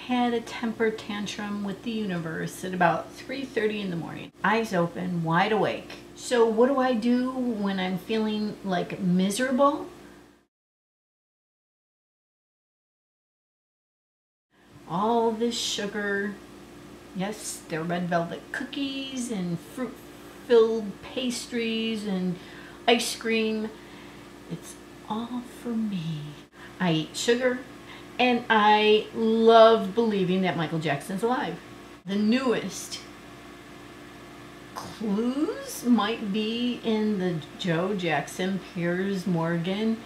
had a temper tantrum with the universe at about 3:30 in the morning. Eyes open, wide awake. So what do I do when I'm feeling like miserable? All this sugar, yes, they're red velvet cookies and fruit-filled pastries and ice cream. It's all for me. I eat sugar, and I love believing that Michael Jackson's alive. The newest clues might be in the Joe Jackson Piers Morgan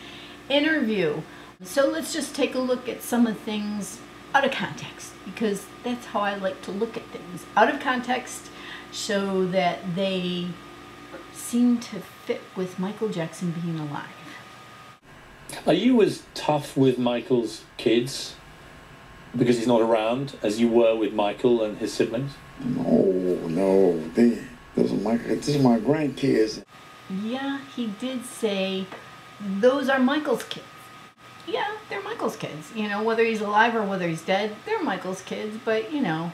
interview. So let's just take a look at some of the things out of context, because that's how I like to look at things. Out of context, so that they seem to fit with Michael Jackson being alive. Are you as tough with Michael's kids because he's not around as you were with Michael and his siblings? No, those are my grandkids. Yeah, he did say those are Michael's kids. Yeah, they're Michael's kids. You know, whether he's alive or whether he's dead, they're Michael's kids. But, you know,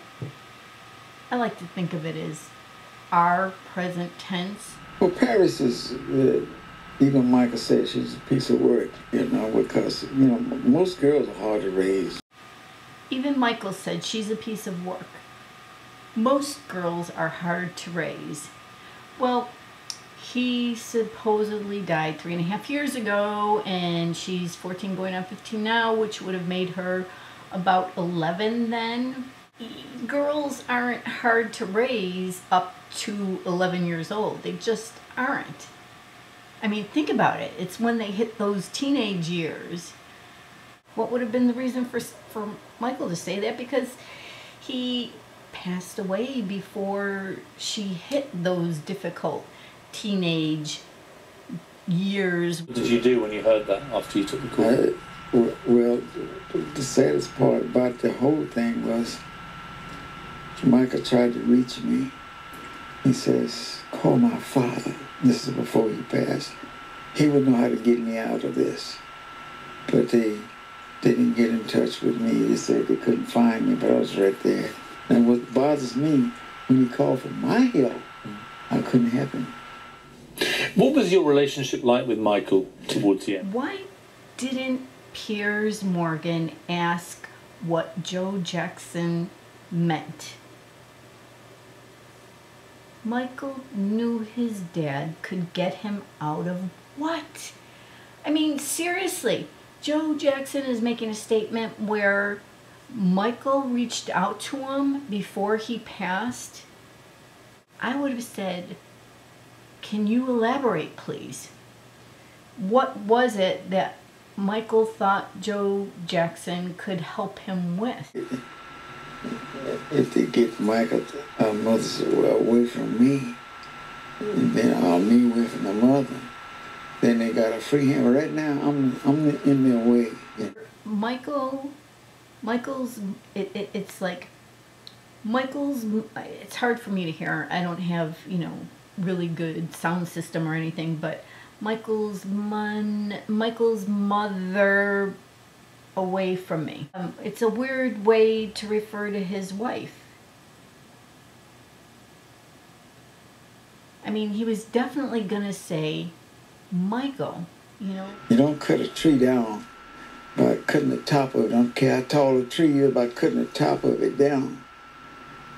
I like to think of it as our present tense. Well, Paris is, even Michael said she's a piece of work, you know, because, you know, most girls are hard to raise. Even Michael said she's a piece of work. Most girls are hard to raise. Well, he supposedly died 3.5 years ago, and she's 14 going on 15 now, which would have made her about 11 then. Girls aren't hard to raise up to 11 years old. They just aren't. I mean, think about it. It's when they hit those teenage years. What would have been the reason for Michael to say that? Because he passed away before she hit those difficult teenage years. What did you do when you heard that after you took the call? Well, the saddest part about the whole thing was Michael tried to reach me. He says, call my father. This is before he passed. He would know how to get me out of this. But they didn't get in touch with me. They said they couldn't find me, but I was right there. And what bothers me, when he called for my help, I couldn't help him. What was your relationship like with Michael towards the end? Why didn't Piers Morgan ask what Joe Jackson meant? Michael knew his dad could get him out of what? I mean, seriously, Joe Jackson is making a statement where Michael reached out to him before he passed. I would have said, can you elaborate, please? What was it that Michael thought Joe Jackson could help him with? If they get Michael's mother away from me, then me away from the mother, then they got a free hand. Right now, I'm in their way. Yeah. It's hard for me to hear. I don't have, you know, really good sound system or anything, but Michael's mother away from me. It's a weird way to refer to his wife. I mean, he was definitely gonna say Michael, you know. You don't cut a tree down by cutting the top of it. I don't care how tall a tree is, by cutting the top of it down.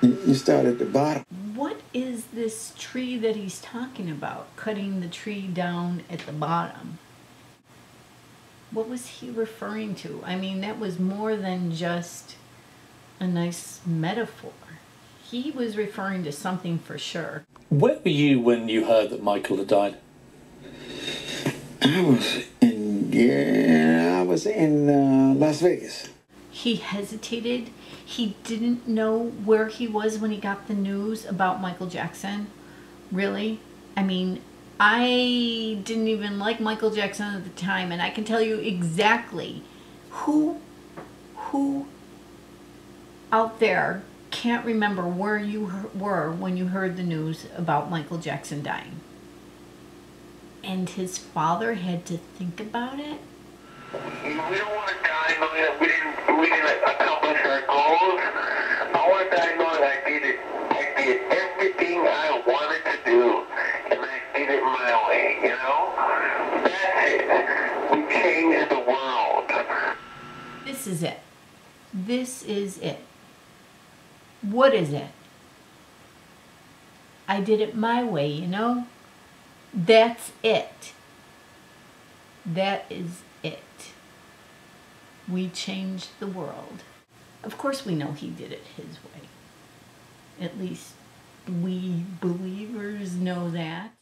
You start at the bottom. What is this tree that he's talking about? Cutting the tree down at the bottom. What was he referring to? I mean, that was more than just a nice metaphor. He was referring to something for sure. Where were you when you heard that Michael had died? I was in Las Vegas. He hesitated. He didn't know where he was when he got the news about Michael Jackson. Really? I mean, I didn't even like Michael Jackson at the time, and I can tell you exactly who out there can't remember where you were when you heard the news about Michael Jackson dying. And his father had to think about it. We don't want to die knowing that we didn't accomplish our goals. We changed the world. This is it. This is it. What is it? I did it my way, you know? That's it. That is it. We changed the world. Of course we know he did it his way. At least we believers know that.